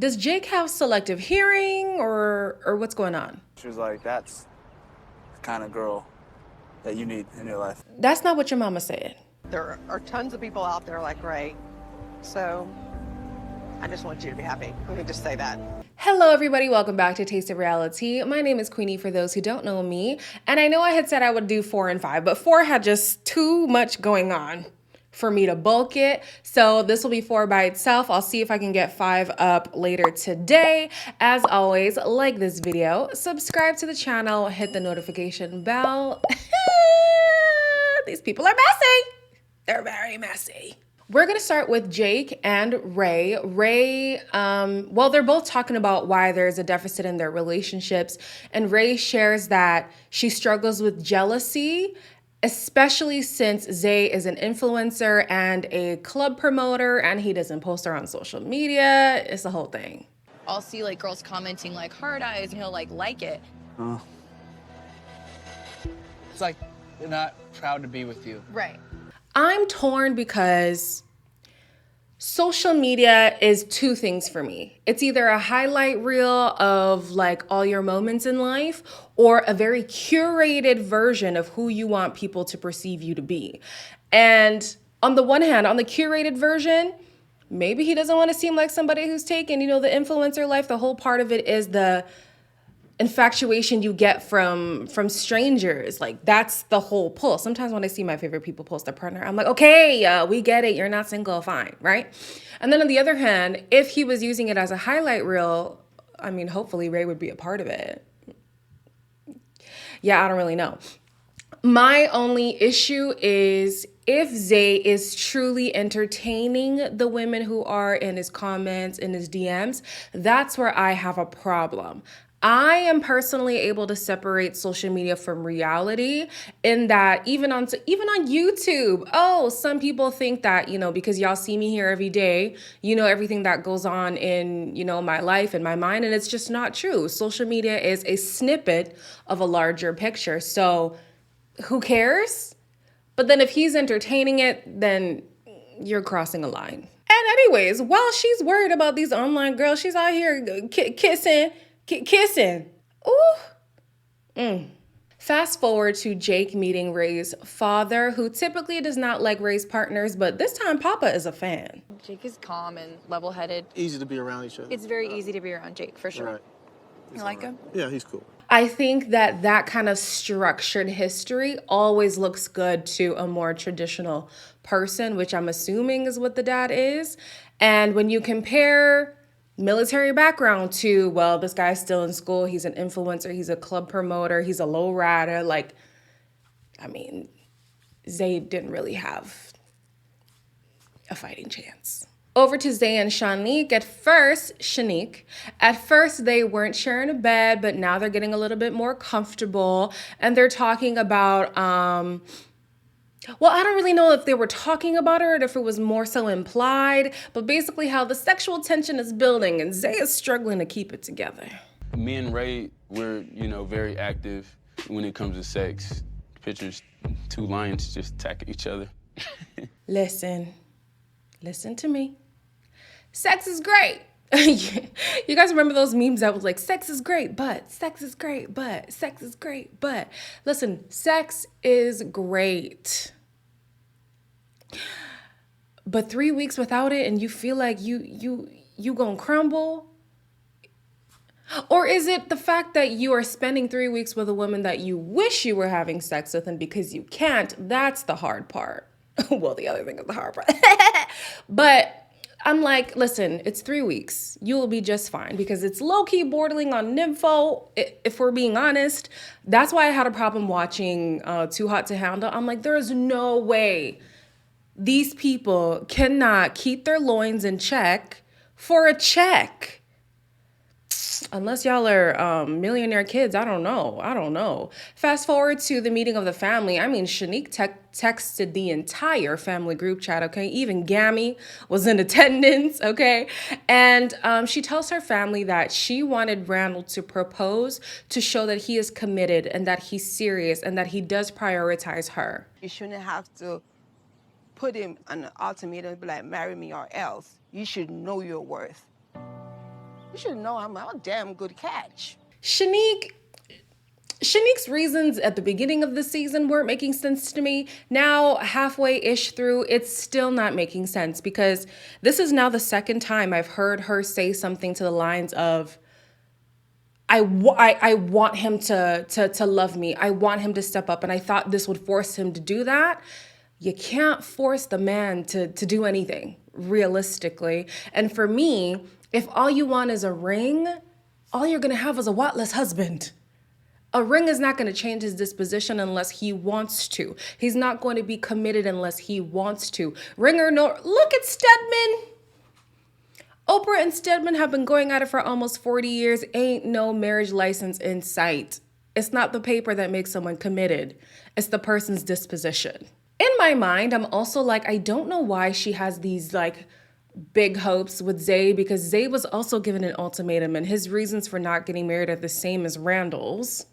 Does Jake have selective hearing or what's going on? She was like, that's the kind of girl that you need in your life. That's not what your mama said. There are tons of people out there like Ray, so I just want you to be happy. Let me just say that. Hello everybody, welcome back to Taste of Reality. My name is Queenie for those who don't know me. And I know I had said I would do 4 and 5, but 4 had just too much going on for me to bulk it. So this will be 4 by itself. I'll see if I can get 5 up later today. As always, like this video, subscribe to the channel, hit the notification bell. These people are messy. They're very messy. We're gonna start with Jake and Ray. Ray, well, they're both talking about why there's a deficit in their relationships. And Ray shares that she struggles with jealousy, especially since Zay is an influencer and a club promoter and he doesn't post her on social media. It's the whole thing. I'll see like girls commenting like hard eyes and he'll like it. It's like they're not proud to be with you. Right. I'm torn because social media is 2 things for me. It's either a highlight reel of like all your moments in life or a very curated version of who you want people to perceive you to be. And on the one hand, on the curated version, maybe he doesn't want to seem like somebody who's taken, the influencer life. The whole part of it is the infatuation you get from strangers. Like that's the whole pull. Sometimes when I see my favorite people post their partner, I'm like, okay, we get it. You're not single, fine, right? And then on the other hand, if he was using it as a highlight reel, I mean, hopefully Ray would be a part of it. Yeah, I don't really know. My only issue is if Zay is truly entertaining the women who are in his comments, in his DMs, that's where I have a problem. I am personally able to separate social media from reality in that even on YouTube, some people think that, because y'all see me here every day, everything that goes on in, my life and my mind, and it's just not true. Social media is a snippet of a larger picture. So who cares? But then if he's entertaining it, then you're crossing a line. And anyways, while she's worried about these online girls, she's out here kissing. Ooh. Fast forward to Jake meeting Ray's father, who typically does not like Ray's partners, but this time Papa is a fan. Jake is calm and level-headed. Easy to be around each other. It's very easy to be around Jake, for sure. Right. You like him? Yeah, he's cool. I think that kind of structured history always looks good to a more traditional person, which I'm assuming is what the dad is. And when you compare military background to, well, this guy's still in school, he's an influencer, he's a club promoter, he's a low rider, Zay didn't really have a fighting chance. Over to Zay and Shanique. At first they weren't sharing a bed, but now they're getting a little bit more comfortable and they're talking about well, I don't really know if they were talking about it or if it was more so implied, but basically how the sexual tension is building and Zay is struggling to keep it together. Me and Ray, we're, very active when it comes to sex. Pictures, 2 lions just attacking each other. Listen to me. Sex is great. You guys remember those memes that was like, sex is great, but sex is great, but sex is great, but listen, sex is great. But 3 weeks without it and you feel like you gonna crumble? Or is it the fact that you are spending 3 weeks with a woman that you wish you were having sex with and because you can't, that's the hard part. Well, the other thing is the hard part. But I'm like, listen, it's 3 weeks. You will be just fine because it's low-key bordering on nympho, if we're being honest. That's why I had a problem watching Too Hot to Handle. I'm like, there is no way these people cannot keep their loins in check for a check. Unless y'all are millionaire kids, I don't know. Fast forward to the meeting of the family. I mean, Shanique texted the entire family group chat, okay? Even Gammy was in attendance, okay? And she tells her family that she wanted Randall to propose to show that he is committed and that he's serious and that he does prioritize her. You shouldn't have to put him on an ultimatum, be like, marry me or else. You should know your worth. You should know I'm a damn good catch. Shanique's reasons at the beginning of the season weren't making sense to me. Now, halfway-ish through, it's still not making sense because this is now the second time I've heard her say something to the lines of, I want him to love me. I want him to step up. And I thought this would force him to do that. You can't force the man to do anything, realistically. And for me, if all you want is a ring, all you're going to have is a whatless husband. A ring is not going to change his disposition unless he wants to. He's not going to be committed unless he wants to. Ring or no, look at Stedman. Oprah and Stedman have been going at it for almost 40 years. Ain't no marriage license in sight. It's not the paper that makes someone committed. It's the person's disposition. In my mind, I'm also like, I don't know why she has these like big hopes with Zay, because Zay was also given an ultimatum and his reasons for not getting married are the same as Randall's.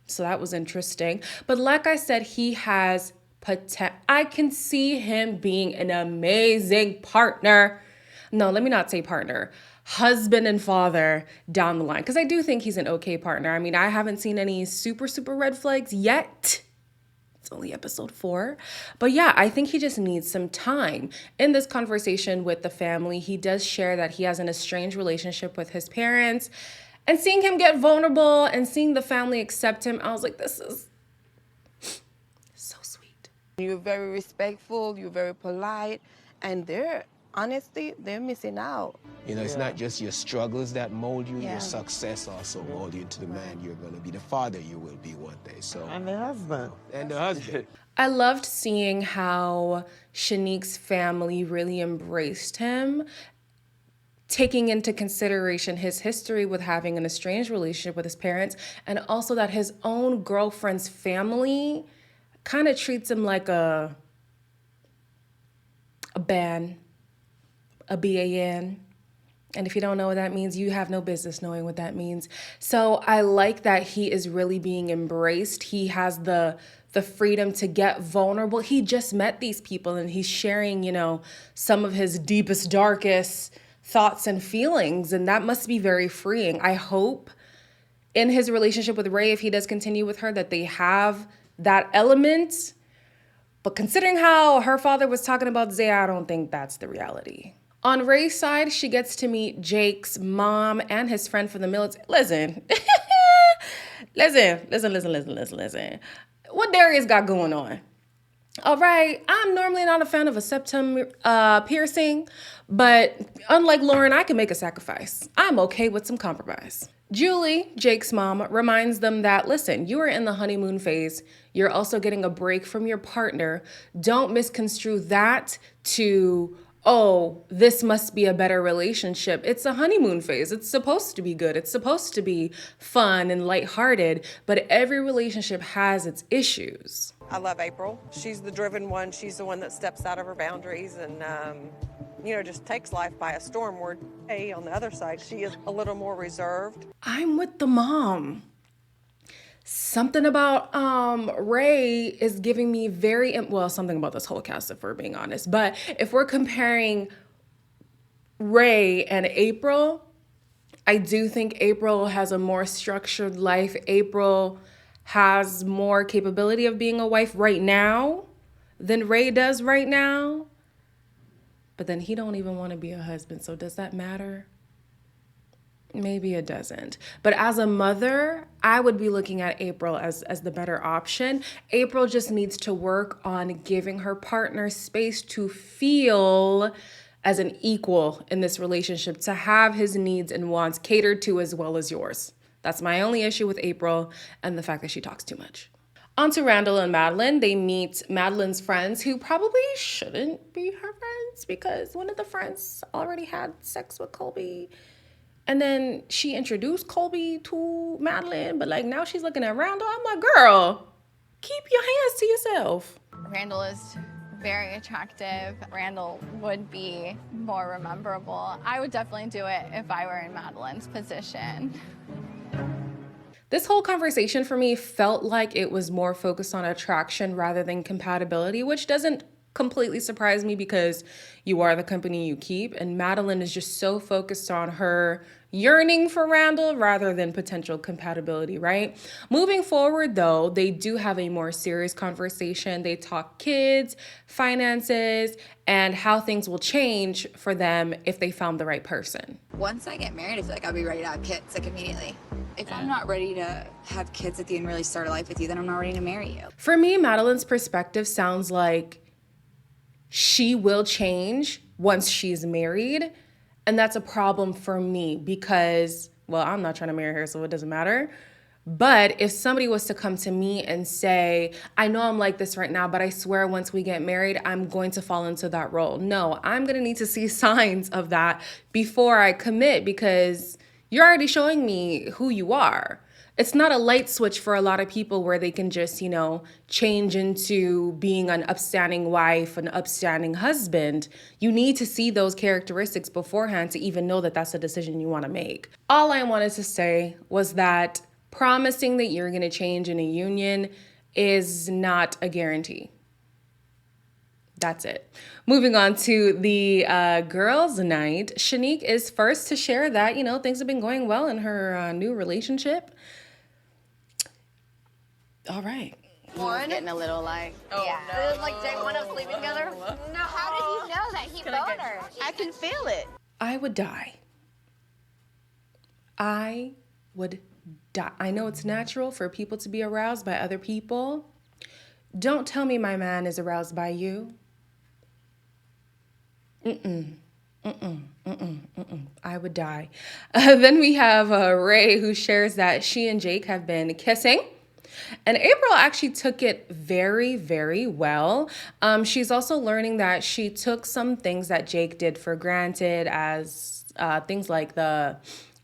So that was interesting. But like I said, he has potential. I can see him being an amazing partner. No, let me not say partner. Husband and father down the line. Because I do think he's an okay partner. I mean, I haven't seen any super red flags yet. It's only episode 4. But yeah, I think he just needs some time. In this conversation with the family, he does share that he has an estranged relationship with his parents. And seeing him get vulnerable and seeing the family accept him, I was like, this is so sweet. You're very respectful, you're very polite, and honestly, they're missing out. You know, it's not just your struggles that mold you, your success also mold you into the man you're going to be, the father you will be one day. So. And the husband. And the husband. I loved seeing how Shanique's family really embraced him, taking into consideration his history with having an estranged relationship with his parents, and also that his own girlfriend's family kind of treats him like a ban, a BAN. And if you don't know what that means, you have no business knowing what that means. So I like that he is really being embraced. He has the freedom to get vulnerable. He just met these people and he's sharing, you know, some of his deepest, darkest thoughts and feelings, and that must be very freeing. I hope in his relationship with Ray, if he does continue with her, that they have that element. But considering how her father was talking about Zay, I don't think that's the reality. On Ray's side, she gets to meet Jake's mom and his friend from the military. Listen. Listen. What Darius got going on? All right, I'm normally not a fan of a septum piercing, but unlike Lauren, I can make a sacrifice. I'm okay with some compromise. Julie, Jake's mom, reminds them that, listen, you are in the honeymoon phase. You're also getting a break from your partner. Don't misconstrue that to, oh, this must be a better relationship. It's a honeymoon phase. It's supposed to be good. It's supposed to be fun and lighthearted, but every relationship has its issues. I love April. She's the driven one. She's the one that steps out of her boundaries and, just takes life by a storm. Where A, on the other side, she is a little more reserved. I'm with the mom. Something about Ray is giving me something about this whole cast, if we're being honest. But if we're comparing Ray and April, I do think April has a more structured life. April has more capability of being a wife right now than Ray does right now. But then he don't even want to be a husband. So does that matter? Maybe it doesn't. But as a mother, I would be looking at April as the better option. April just needs to work on giving her partner space to feel as an equal in this relationship, to have his needs and wants catered to as well as yours. That's my only issue with April, and the fact that she talks too much. On to Randall and Madeline. They meet Madeline's friends, who probably shouldn't be her friends because one of the friends already had sex with Colby. And then she introduced Colby to Madeline, but now she's looking at Randall. I'm like, girl, keep your hands to yourself. Randall is very attractive. Randall would be more rememberable. I would definitely do it if I were in Madeline's position. This whole conversation for me felt like it was more focused on attraction rather than compatibility, which doesn't completely surprise me because you are the company you keep. And Madeline is just so focused on her yearning for Randall rather than potential compatibility, right? Moving forward, though, they do have a more serious conversation. They talk kids, finances, and how things will change for them if they found the right person. Once I get married, I feel like I'll be ready to have kids, like immediately. If I'm not ready to have kids with you and really start a life with you, then I'm not ready to marry you. For me, Madeline's perspective sounds like she will change once she's married. And that's a problem for me because, well, I'm not trying to marry her, so it doesn't matter. But if somebody was to come to me and say, I know I'm like this right now, but I swear once we get married, I'm going to fall into that role. No, I'm going to need to see signs of that before I commit because you're already showing me who you are. It's not a light switch for a lot of people where they can just, change into being an upstanding wife, an upstanding husband. You need to see those characteristics beforehand to even know that that's a decision you want to make. All I wanted to say was that promising that you're going to change in a union is not a guarantee. That's it. Moving on to the girls' night. Shanique is first to share that, things have been going well in her new relationship. All right. One getting a little like, yeah. No. It was like day one of sleeping together. No, how did you know that he boned her? I can feel it. I would die. I would die. I know it's natural for people to be aroused by other people. Don't tell me my man is aroused by you. I would die. Then we have Ray, who shares that she and Jake have been kissing. And April actually took it very, very well. She's also learning that she took some things that Jake did for granted, as things like the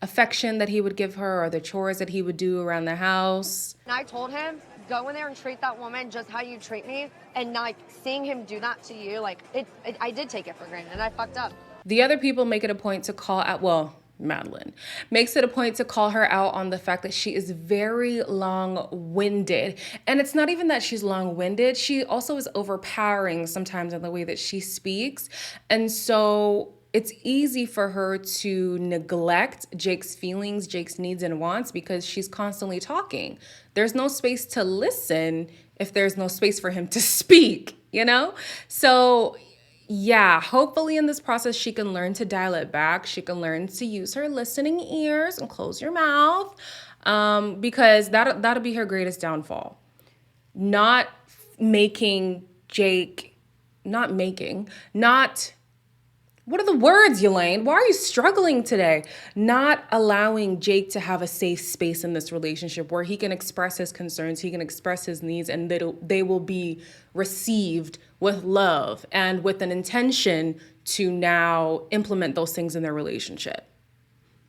affection that he would give her or the chores that he would do around the house. And I told him, go in there and treat that woman just how you treat me. And like seeing him do that to you, I did take it for granted and I fucked up. The other people make it a point to call out, Madeline makes it a point to call her out on the fact that she is very long-winded. And it's not even that she's long-winded. She also is overpowering sometimes in the way that she speaks. And so it's easy for her to neglect Jake's feelings, Jake's needs and wants because she's constantly talking. There's no space to listen if there's no space for him to speak, So yeah, hopefully in this process, she can learn to dial it back. She can learn to use her listening ears and close your mouth because that'll be her greatest downfall. Not what are the words, Elaine? Why are you struggling today? Not allowing Jake to have a safe space in this relationship where he can express his concerns, he can express his needs, and they will be received with love and with an intention to now implement those things in their relationship.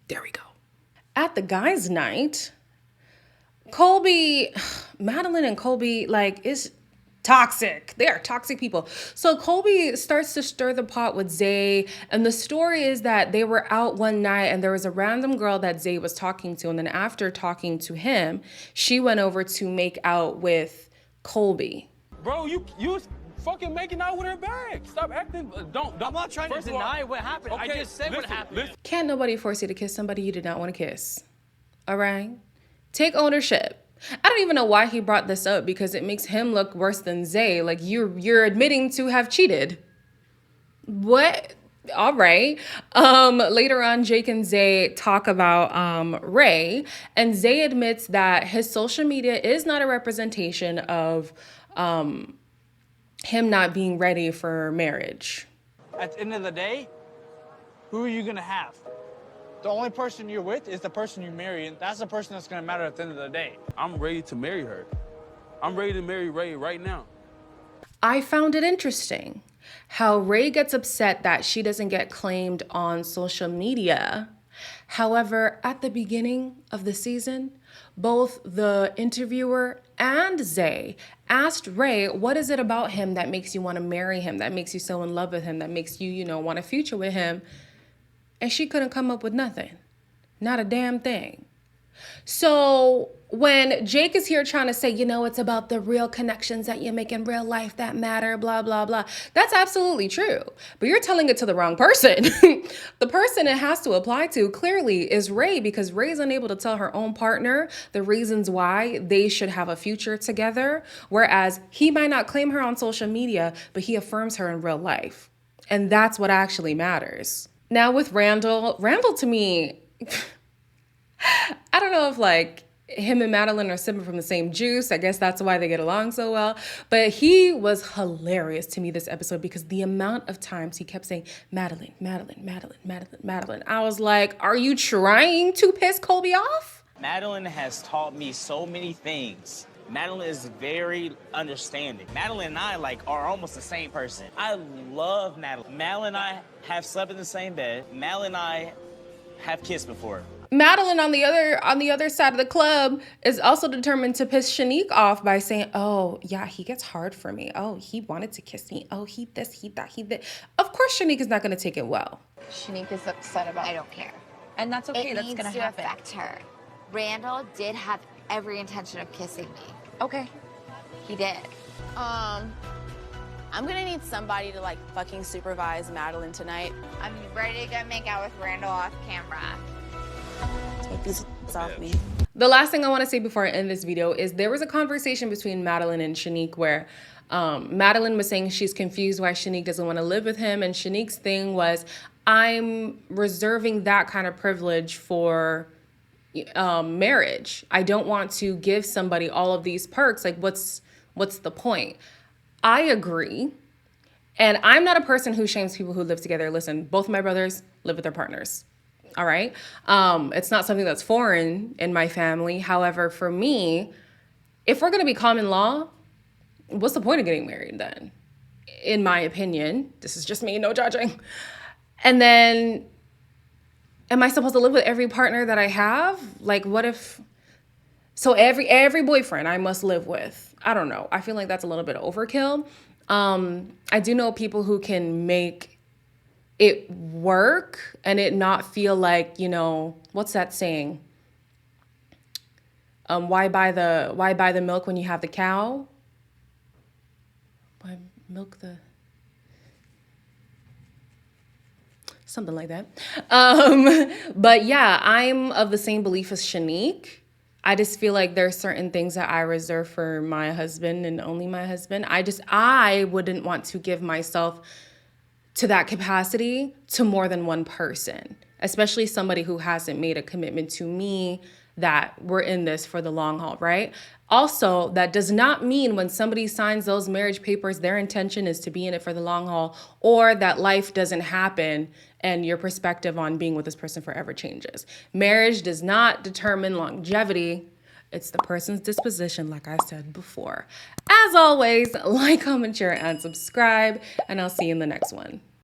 There we go. At the guys' night, Madeline and Colby, is toxic. They are toxic people. So Colby starts to stir the pot with Zay. And the story is that they were out one night and there was a random girl that Zay was talking to. And then after talking to him, she went over to make out with Colby. Bro, you was fucking making out with her bag. Stop acting. Don't. I'm not trying to deny what happened. Okay, I just said what happened. Can't nobody force you to kiss somebody you did not want to kiss. All right? Take ownership. I don't even know why he brought this up because it makes him look worse than Zay. Like you're admitting to have cheated. What? All right. Later on, Jake and Zay talk about Ray, and Zay admits that his social media is not a representation of him not being ready for marriage. At the end of the day, who are you gonna have? The only person you're with is the person you marry, and that's the person that's gonna matter at the end of the day. I'm ready to marry her. I'm ready to marry Ray right now. I found it interesting how Ray gets upset that she doesn't get claimed on social media. However, at the beginning of the season, both the interviewer and Zay asked Ray, what is it about him that makes you want to marry him, that makes you so in love with him, that makes you, want a future with him? And she couldn't come up with nothing. Not a damn thing. So when Jake is here trying to say, you know, it's about the real connections that you make in real life that matter, blah, blah, blah. That's absolutely true. But you're telling it to the wrong person. The person it has to apply to clearly is Ray, because Ray's unable to tell her own partner the reasons why they should have a future together. Whereas he might not claim her on social media, but he affirms her in real life. And that's what actually matters. Now with Randall to me, I don't know if like him and Madeline are sipping from the same juice. I guess that's why they get along so well. But he was hilarious to me this episode because the amount of times he kept saying, Madeline, Madeline, Madeline, Madeline, Madeline. I was like, are you trying to piss Colby off? Madeline has taught me so many things. Madeline is very understanding. Madeline and I are almost the same person. I love Madeline. Madeline and I have slept in the same bed. Madeline and I have kissed before. Madeline on the other side of the club is also determined to piss Shanique off by saying, oh, yeah, he gets hard for me. Oh, he wanted to kiss me. Oh, he this, he that, he that. Of course, Shanique is not going to take it well. Shanique is upset about it. I don't care. And that's okay. It That's needs gonna to happen. affect her. Randall did have every intention of kissing me. Okay. He did. I'm gonna need somebody to like fucking supervise Madeline tonight. I'm ready to go make out with Randall off camera. Take these off me. The last thing I want to say before I end this video is there was a conversation between Madeline and Shanique where Madeline was saying she's confused why Shanique doesn't want to live with him. And Shanique's thing was, I'm reserving that kind of privilege for marriage. I don't want to give somebody all of these perks. Like, what's the point? I agree. And I'm not a person who shames people who live together. Listen, both of my brothers live with their partners. All right. It's not something that's foreign in my family. However, for me, if we're going to be common law, what's the point of getting married then? In my opinion, this is just me, no judging. And then, am I supposed to live with every partner that I have? Like, what if, so every boyfriend I must live with? I don't know. I feel like that's a little bit overkill. I do know people who can make it work and it not feel like, you know, what's that saying? Why buy the milk when you have the cow? Why milk the... Something like that. But yeah, I'm of the same belief as Shanique. I just feel like there's certain things that I reserve for my husband and only my husband. I wouldn't want to give myself to that capacity to more than one person, especially somebody who hasn't made a commitment to me that we're in this for the long haul, right? Also, that does not mean when somebody signs those marriage papers, their intention is to be in it for the long haul, or that life doesn't happen and your perspective on being with this person forever changes. Marriage does not determine longevity. It's the person's disposition, like I said before. As always, like, comment, share, and subscribe, and I'll see you in the next one.